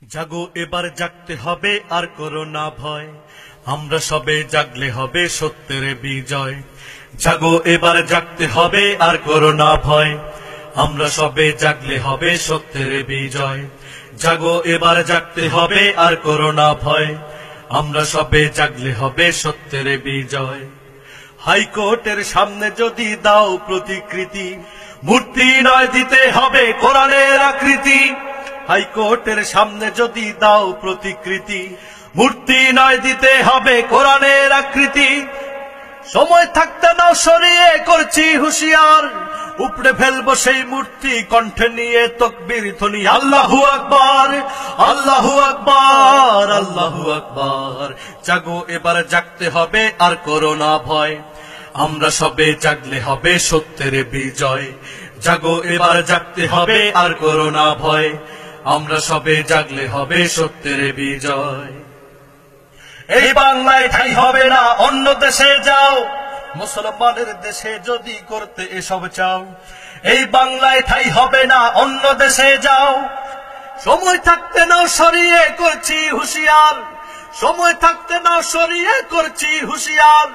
জাগো এবার জাগতে হবে আর করো না ভয়, আমরা সবে জাগলে হবে সত্যের বিজয়। জাগো এবার জাগতে হবে আর করো না ভয়, আমরা সবে জাগলে হবে সত্যের বিজয়। জাগো এবার জাগতে হবে আর করো না ভয়, আমরা সবে জাগলে হবে সত্যের বিজয়। হাইকোর্টের সামনে যদি দাও প্রতিকৃতি, মূর্তি নয় দিতে হবে কোরআনের আকৃতি। হাইকোর্টের সামনে যদি দাও প্রতিকৃতি, মূর্তি নয় দিতে হবে কোরআনের আকৃতি। সময় থাকতে নাও সরিয়ে করছি হুঁশিয়ার, উপড়ে ফেলবো সেই মূর্তি কণ্ঠে নিয়ে তকবীর ধ্বনি। আল্লাহু আকবার, আল্লাহু আকবার, আল্লাহু আকবার। জাগো এবার জাগতে হবে আর করো না ভয়, আমরা সবে জাগলে হবে সত্যের বিজয়। জাগো এবার জাগতে হবে আর করো না ভয়, আমরা সবে জাগলে হবে সত্যের বিজয়। এই বাংলায় ঠাই হবে না, অন্য দেশে যাও, মুসলমানের দেশে যদি করতে এসব চাও। এই বাংলায় ঠাই হবে না, অন্য দেশে যাও। সময় থাকতে নাও সরিয়ে করছি হুঁশিয়ার, সময় থাকতে নাও সরিয়ে করছি হুঁশিয়ার।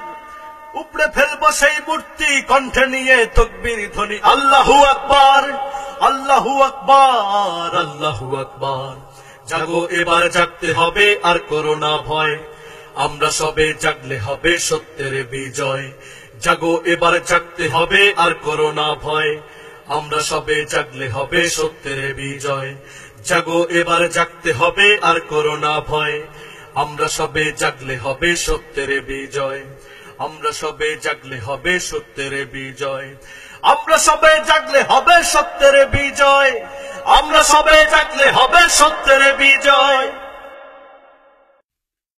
উপড়ে ফেলবো সেই মূর্তি কণ্ঠে নিয়ে তকবীর ধ্বনি। আল্লাহু আকবার, আল্লাহু আকবার, আল্লাহু আকবার। জাগো এবার জাগতে হবে আর করো না ভয়, আমরা সবে জাগলে হবে সত্যের বিজয়। জাগো এবার জাগতে হবে আর করো না ভয়, আমরা সবে জাগলে হবে সত্যের বিজয়। জাগো এবার জাগতে হবে আর করো না ভয়, আমরা সবে জাগলে হবে সত্যের বিজয়। আমরা সবে জাগলে হবে সত্যের বিজয়। আমরা সবে জাগলে হবে সত্যের বিজয়। আমরা সবে জাগলে হবে সত্যের বিজয়।